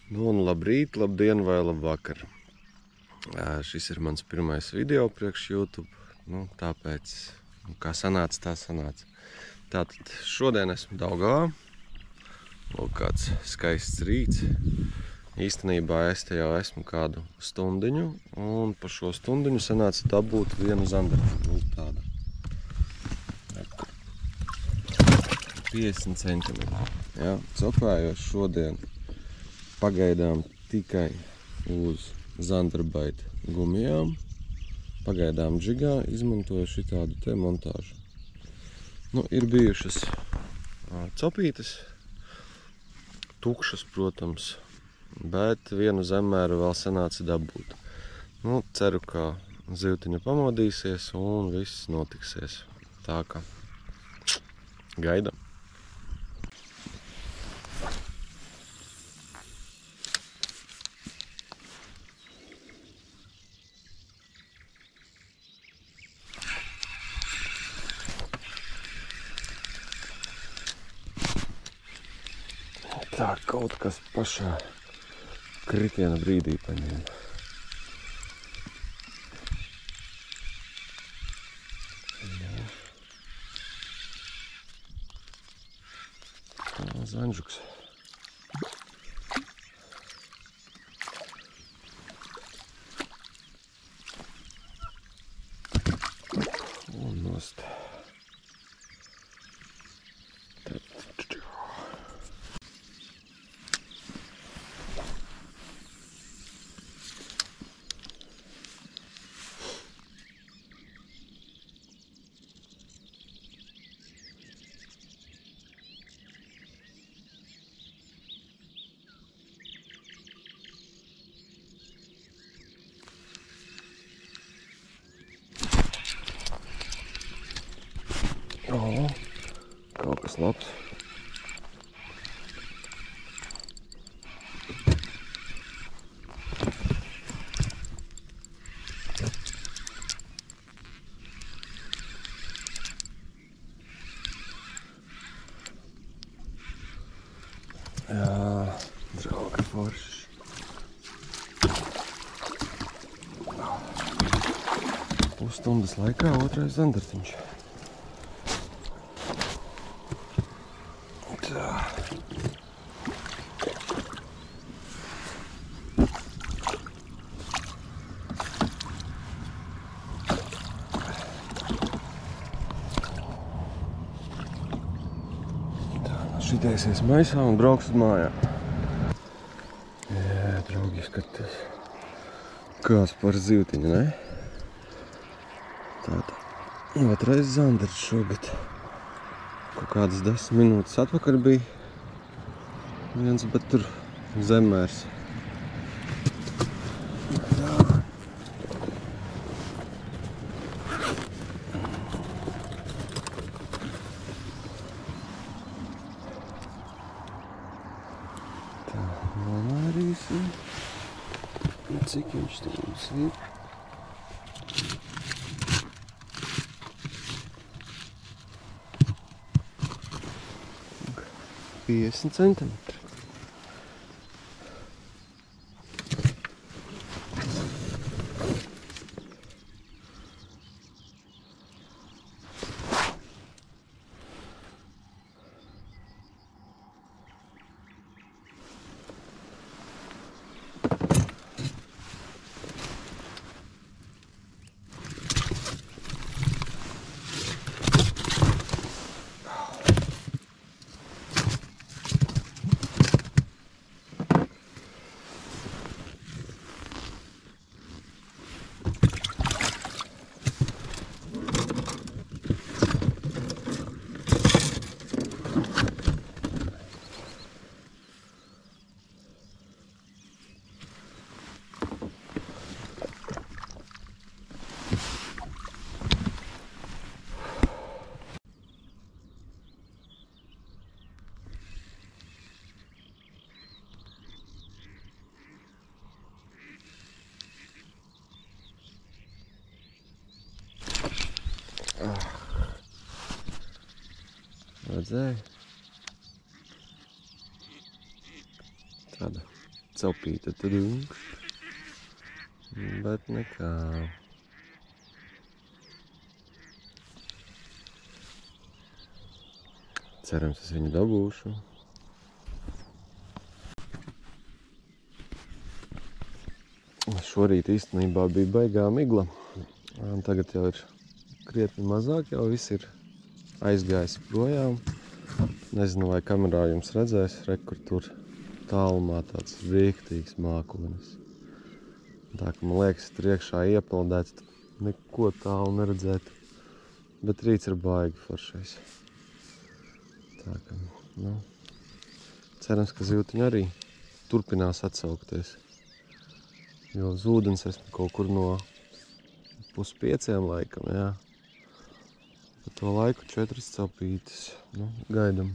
Nu un labrīt, labdien vai labvakar. Šis ir mans pirmais video priekš YouTube, tāpēc, kā sanāca, tā sanāca. Tātad šodien esmu Daugavā. Lūk, kāds skaists rīts. Īstenībā es te jau esmu kādu stundiņu, un pa šo stundiņu sanāca dabūt vienu zandarbu. Lūk, tādu. 50 centimetri. Jā, copējos šodien pagaidām tikai uz zandarbaita gumijām. Pagaidām džigā izmantoju šitādu te montāžu. Ir bijušas copītes, tukšas, protams, bet vienu zemmēru vēl sanāca dabūt. Ceru, ka zivtiņa pamodīsies un viss notiksies. Tā kā gaidam. Tā kaut kas pašā kritiena brīdī paņēma. Zanžuks. Un nost. Kaut kas labs. Jā, draugi foršs. Pusstundas laikā otrais zandartiņš. Šitaisies maisā un brauks uz mājām. Jā, draugi, skaties. Kāds par zivtiņu, ne? Tātad, otrais zandarts šogad. Kaut kādas 10 minūtes atpakaļ bija viens, bet tur zemmērs. Tā, nomērīsim. Cik viņš te mums ir? Okay. 50 centimetri. Redzēji? Tāda cepīte. Bet nekā. Cerams, es viņu dabūšu. Šorīt īstenībā bija baigā migla. Tagad jau ir krietni mazāk, jau viss ir aizgājis projām. Nezinu, vai kamerā jums redzēs, kur tur tālumā tāds rīktīgs mākonis. Tā, ka man liekas, tur iekšā iepeldēts, neko tālu neredzēt. Bet rīts ir baigi foršais. Tā ka, nu, cerams, ka zivtiņi arī turpinās atsaukties. Jo uz ūdens esmu kaut kur no 4:30 laikam, jā. Pa to laiku 4 cepītes. Nu, gaidam.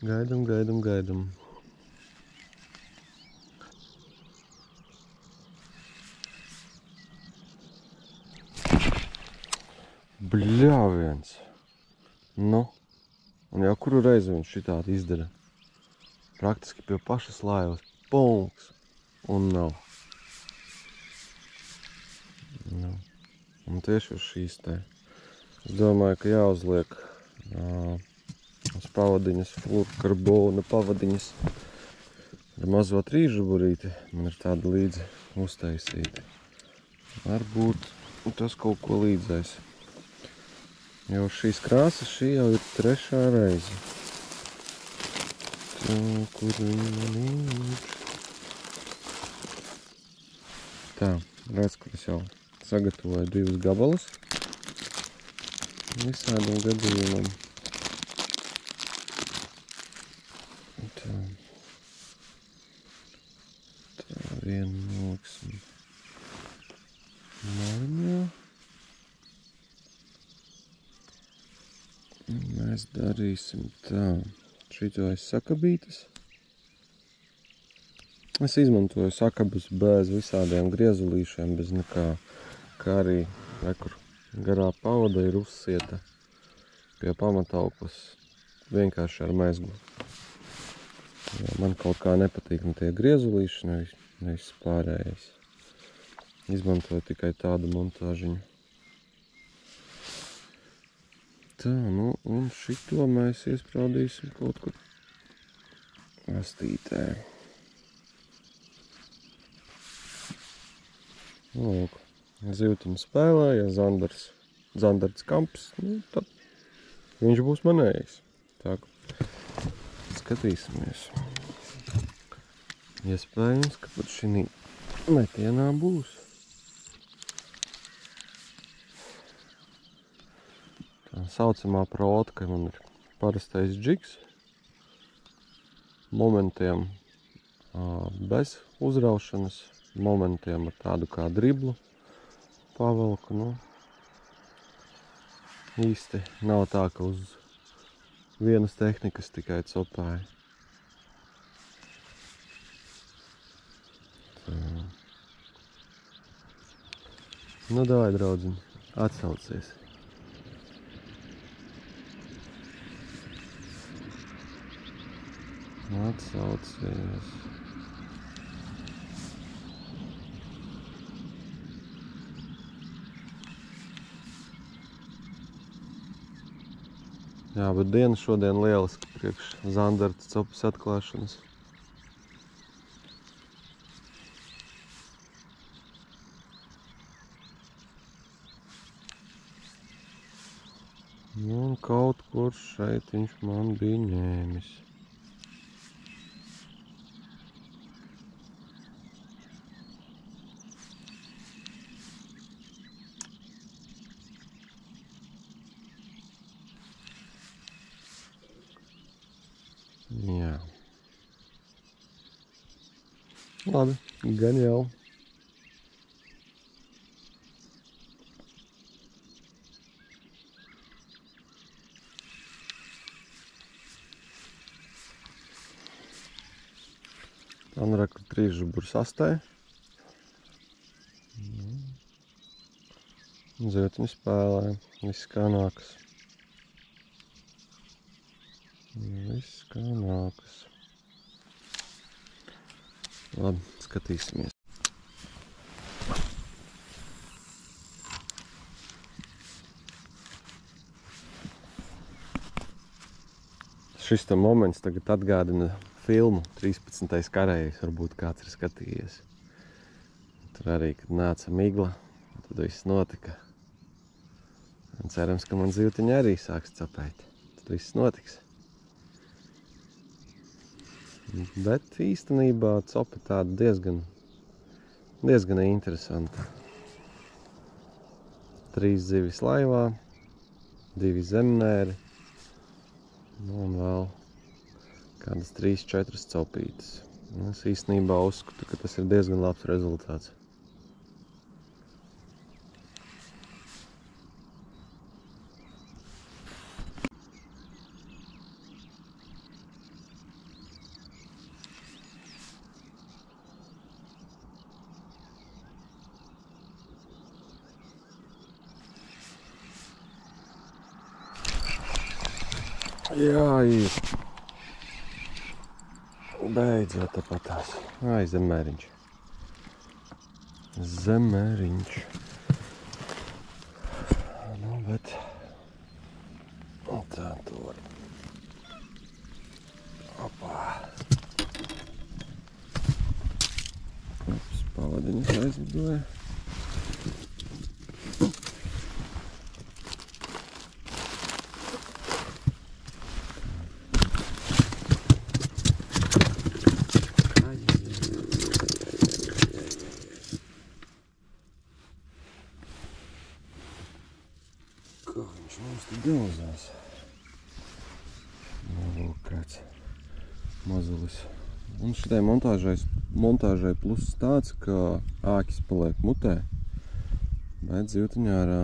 Gaidam. Bļāviens. Nu. Un jau kuru reizi viņš šitādi izdara. Praktiski pie pašas laivas. Punks. Un nav. Nu. Un tieši uz šīs te. Es domāju, ka jāuzliek uz pavadiņas fluorkarbona pavadiņas ar mazo trīžuburīti. Man ir tāda līdzi uztaisīta. Varbūt tas kaut ko līdzēs. Jo šīs krāsas šī jau ir 3. reize. Tā, kur viņa man ir? Tā, redz, ka es jau sagatavoju 2 gabalus. Visādiem gadījumam. Tā viena noksme. Maliņā. Mēs darīsim tā. Šito es sakabītas. Es izmantoju sakabus bez visādiem griezulīšiem, bez nekā. Kā arī nekur garā pauda ir uzsieta pie pamatauklas vienkārši ar mezglu. Jo man kaut kā nepatīk ne tie griezulīši, nevis pārējais. Izmantoju tikai tādu montāžiņu. Tā, nu, un šito mēs iespraudīsim kaut kur astītē. Lūk, zivtiņu spēlē, ja Zandarts kamps, nu, tad viņš būs manējis. Tā, skatīsimies. Iespējams, ka pat šī metienā būs. Tā saucamā protka man ir parastais džigs. Momentiem bez uzraušanas, momentiem ar tādu kā driblu pavelku. Nu, īsti nav tā, ka uz vienas tehnikas tikai copāju. Tā. Nu, davai, draudziņ, atsaucies. Atsaucies. Jā, bet diena šodien lieliski priekš Zandarta copas atklāšanas. Nu, un kaut kur šeit viņš man bija ņēmis. Jā. Labi, gan jau. Man ir kur 3 žuburi sastāja. Zivtiņi spēlē, viss kā nākas. Viss kā nākas. Labi, skatīsimies. Šis tam moments tagad atgādina filmu 13. karējs, varbūt kāds ir skatījies. Tur arī, kad nāca migla, tad viss notika. Un cerams, ka man zivtiņa arī sāks capēt. Tad viss notiks. Bet īstenībā copa tāda diezgan interesanta. 3 zivis laivā, 2 zemnēri, un vēl kādas 3-4 copītes. Es īstenībā uzskatu, ka tas ir diezgan labs rezultāts. Jā, ir. Beidzot tāpatās. Ai, zemēriņš. Zemēriņš. Nu, bet... Tā to var... Opā. Ups, pavadiņas aizlidoja. Kā viņš mums te gauzās? Lūk, kāds mazulis. Un šitai montāžai pluss tāds, ka āķis paliek mutē, bet zivtiņā ārā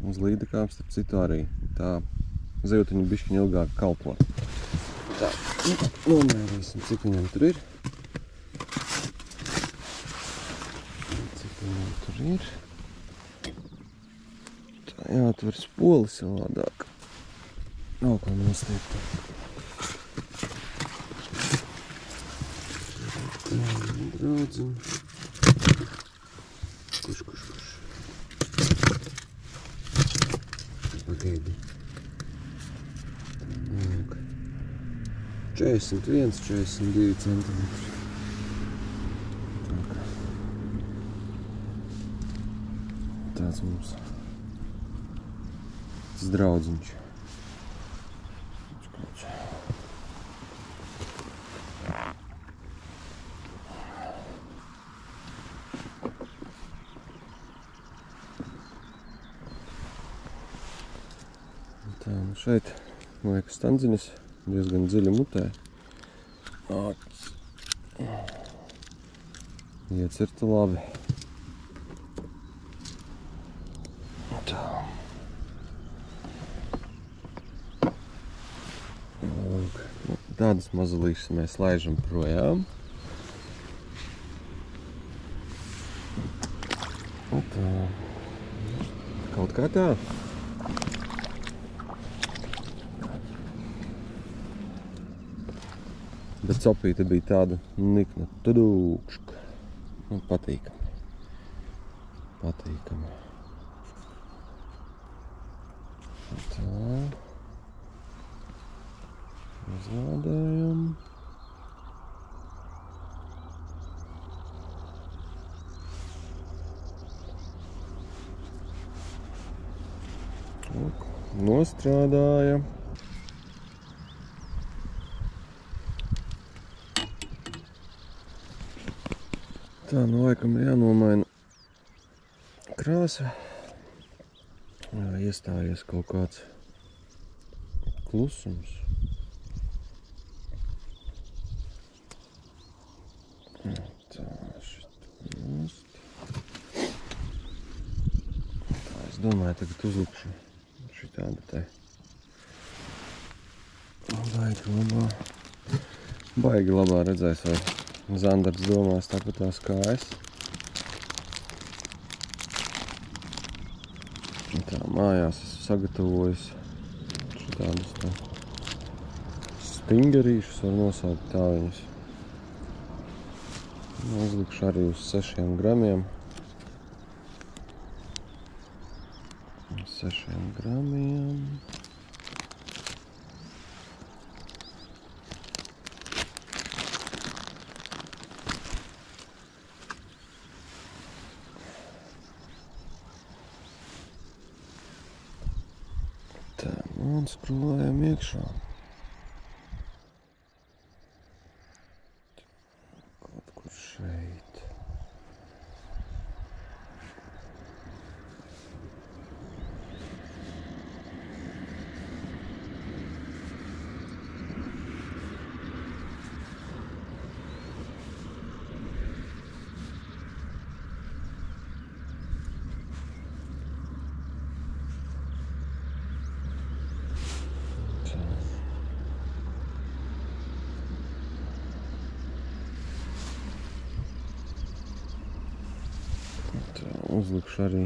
uz līdekām starp citu arī. Tā zivtiņa bišķiņa ilgāk kalpo. Tā, nomērīsim, cik viņam tur ir. Cik viņam tur ir. Jāatver spoli savādāk. Nav kā nostiept. Draudziņ. Kuš. Pagaidi. 41, 42 centimetri. Tāds mums. Draudziņš. Tā, nu šeit, man liekas, standziņas diezgan dziļi mutē. Iecirta labi. Tā. Tādas mazulīšas mēs laižam projām. Tā. Kaut kā tā. Bet copīte bija tāda nikna tudūkška. Patīkami. Patīkami. Tā. Uzlādējam. Nostrādāja. Tā, nu laikam ir jānomaina krāsa. Jā, iestājies kaut kāds klusums. Tā, šit nost. Tā, es domāju, tagad uzlikšu šitādu te. Baigi labā redzēs, vai Zandars domās tāpatās kā es. Tā, mājās esmu sagatavojis šitādus tā stingerīšus, var nosaukt tā viņus. Uzlikšu arī uz 6 gramiem. 6 gramiem. Tā, un skrūvējam iekšā. Kaut kur šeit. Uzlikšu arī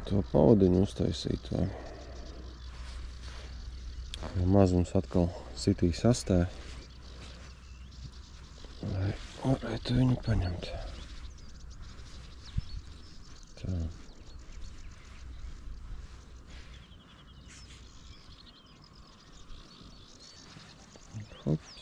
to pavadiņu uztaisīto. Jo mazums atkal sitīs astē, lai varētu viņu paņemt. Tā. Hops.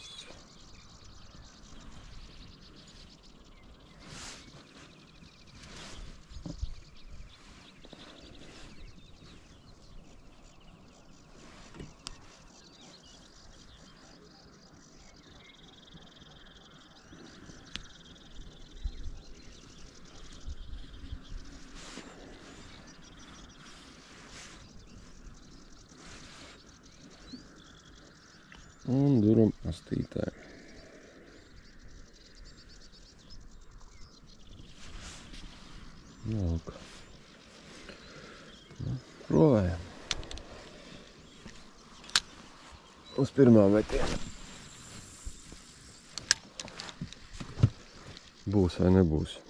Un duram astītē. Lūk. Provējam. Uz pirmā metiena. Būs vai nebūs?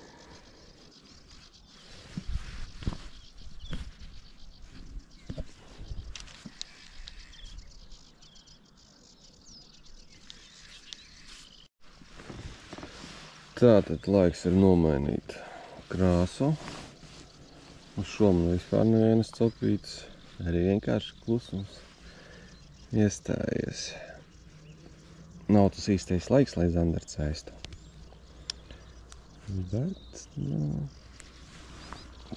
Tātad laiks ir nomainīt krāsu. Uz šo man vispār nevienas copītas, arī vienkārši klusums iestājies. Nav tas īstais laiks, lai zandarts ēstu. Bet,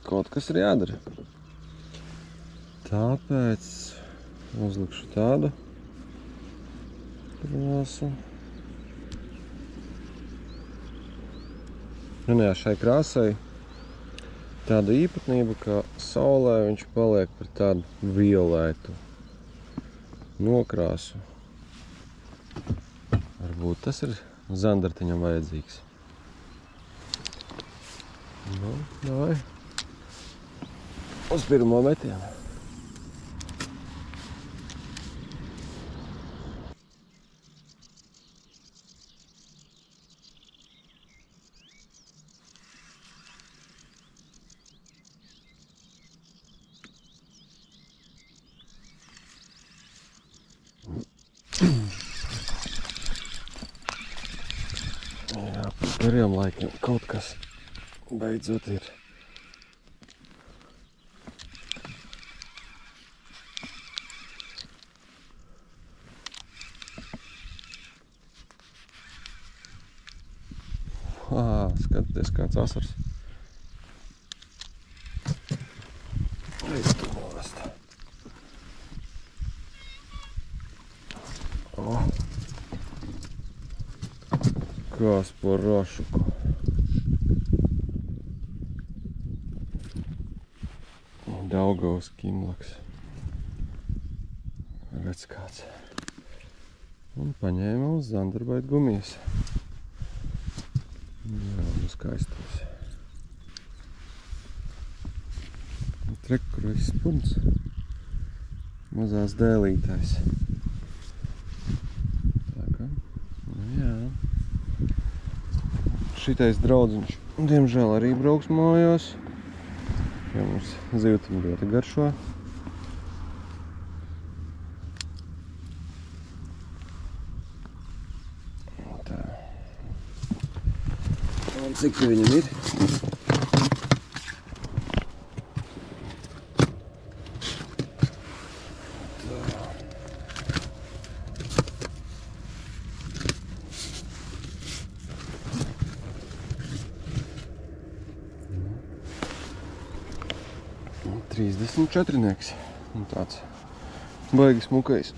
kaut kas ir jādara. Tāpēc uzlikšu tādu krāsu. Un jā, šai krāsai tāda īpatnība, ka saulē viņš paliek par tādu violētu nokrāsu. Varbūt tas ir zandartiņam vajadzīgs. Nu, davai. Uz pirmo metienu. Jā, par gariem laikiem kaut kas beidzot ir. Skatieties, kāds asars. Reiz tu nost. Kas par rašuku. Daugavas kimlaks. Redz kāds. Un paņēma uz Zandarbaita gumijas. Jā, nu skaistos. Trek, kur viss spuns. Mazās dēlītājs. Tā kā, nu jā. Šitais draudziņš, diemžēl, arī brauks mājās. Ja mums zivtiņi ļoti garšo. Tā. Un cik viņam ir? Un 34-nieks. Un tāds baigi smukais.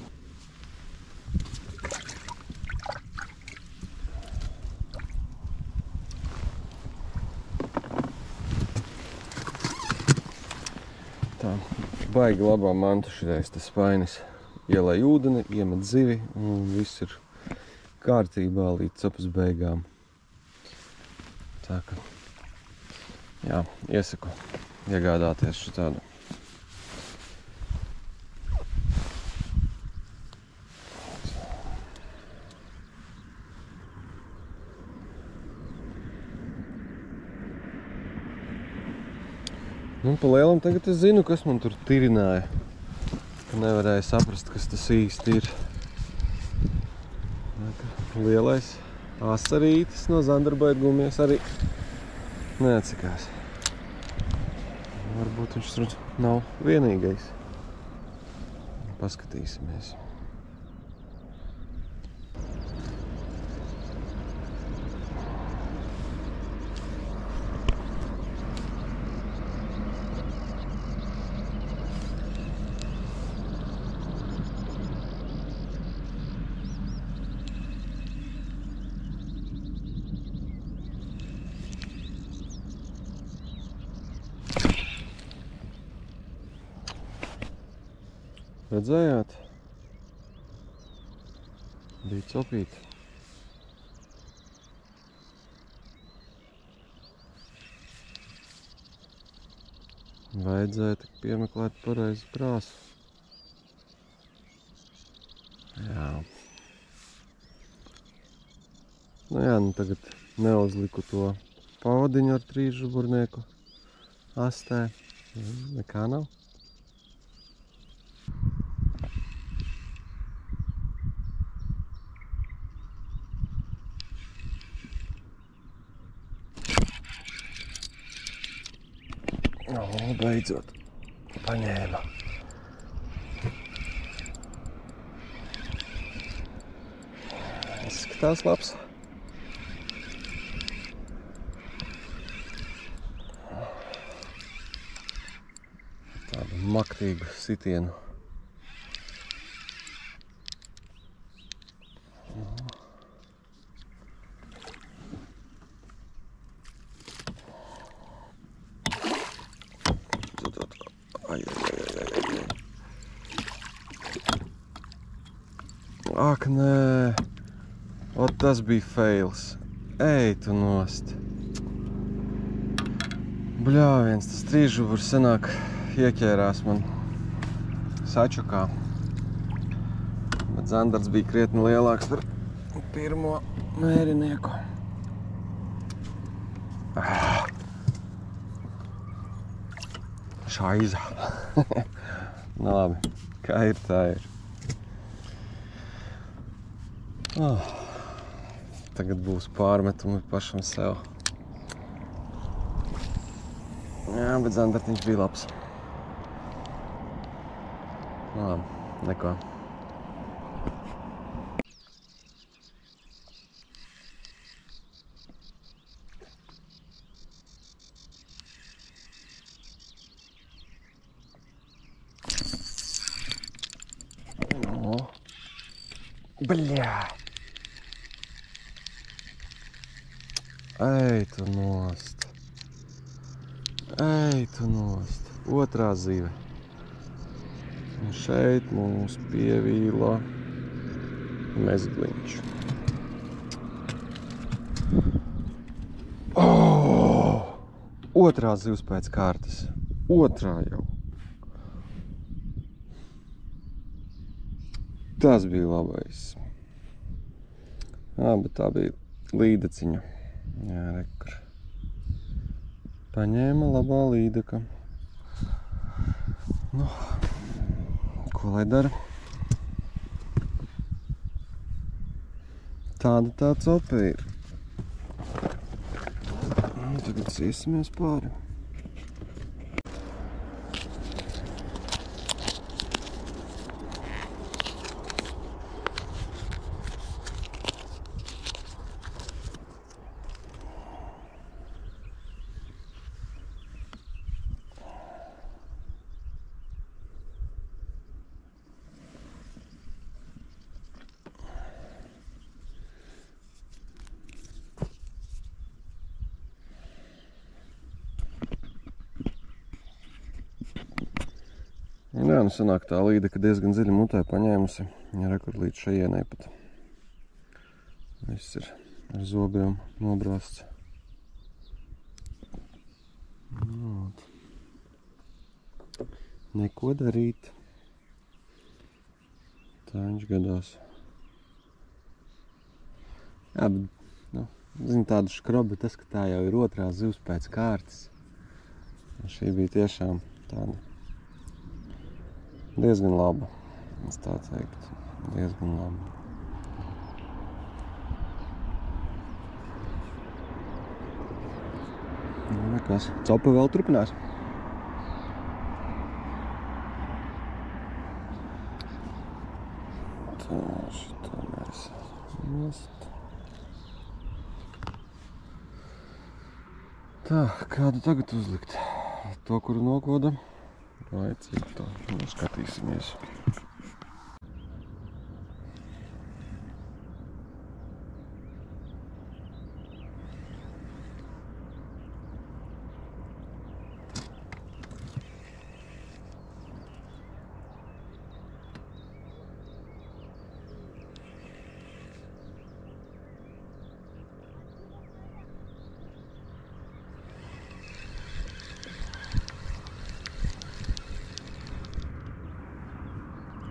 Tā, baigi labā mantu šitais tas spainis. Ielai ūdeni, iemet zivi un viss ir kārtībā līdz capas beigām. Tā ka, jā, iesaku iegādāties šitādu. Nu, pa lielam tagad es zinu, kas man tur tirināja. Nevarēju saprast, kas tas īsti ir. Lielais asarītis no Zandarbaita gumijas arī neatsikās. Varbūt viņš tur nav vienīgais. Paskatīsimies. Redzējāt? Bija copīti. Vajadzēja tik piemeklēt pareizi krāsu. Jā. Nu jā, nu tagad neuzliku to pavadiņu ar 3 žuburnieku astē. Nekā nav. O, beidzot, paņēma. Izskatās labs. Tādu maktīgu sitienu. Ak, nē. Ot, tas bija fails. Ej tu nost. Bļāviens, tas 3 žuburs senāk ieķērās man sačukā. Bet Zandards bija krietni lielāks par pirmo mērinieku. Šaiza. Nu labi, kā ir, tā ir. Tagad būs pārmetumi pašam sev. Jā, bet Zandartiņš bija labs. Nu labi, neko. Nu. Bļā! Ej tu nost. Ej tu nost. Otrā zive. Un šeit mums pievīla mezgliņš. Otrā zivs pēc kārtas. Otrā jau. Tas bija labais. Bet tā bija līdeciņa. Jā, rekur. Paņēma labā līdeka. Nu, ko lai dara? Tāda tā cope ir. tagad siesimies pāri. Jā, nu sanāk tā līde, ka diezgan dziļi mutē paņēmusi. Ja rekur līdz šajienai pat. Viss ir ar zobiem nobrāsts. Neko darīt. Tā viņš gadās. Jā, bet, nu, zinu tādu škrobi, tas, ka tā jau ir otrā zivs pēc kārtas. Šī bija tiešām tāda diezgan laba, es tā teiktu, diezgan laba. Nu, nekas, copa vēl turpinās. Tā, šitā mēs nost. Tā, kādu tagad uzlikt? To, kuru nokoda? Vai citu, nu skatīsimies.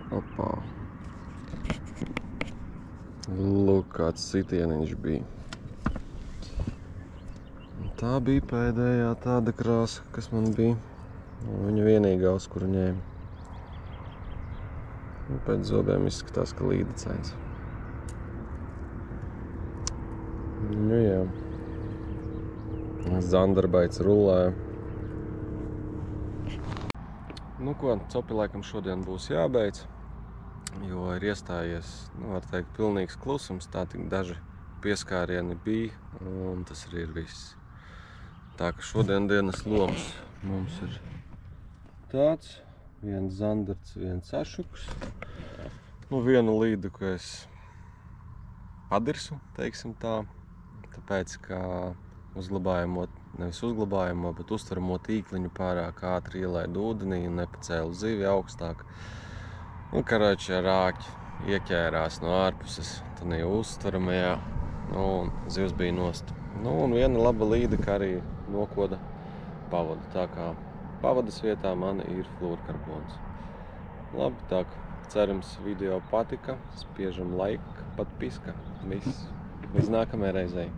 Opā. Lūk, kāds sitieniņš bija. Tā bija pēdējā tāda krāsa, kas man bija. Viņa vienīgā, uz kuru ņēma. Pēc zobiem izskatās, ka līdecēns. Nu jā. Zandarbaits rullēja. Nu ko, copi laikam šodien būs jābeidz. Jo ir iestājies, nu, var teikt, pilnīgs klusums, tā tik daži pieskārieni bija, un tas arī ir viss. Tā ka šodien dienas loms mums ir tāds, viens zandarts, viens sašuks, nu, vienu līdu, ko es padirsu, teiksim tā, tāpēc, ka uzglabājamo, nevis uzglabājamo, bet uztveramo tīkliņu pārāk ātri ielaidu ūdenī un nepacēlu zivi augstāk. Un karoči ar āķi ieķērās no ārpuses, tad jau uztveramajā, nu, un zivs bija nost. Nu, un viena laba līde, kā arī nokoda pavadu. Tā kā pavadas vietā man ir fluorkarbons. Labi, tā kā cerams video patika, spiežam like, pat piska. Viss. Līdz nākamajai reizei.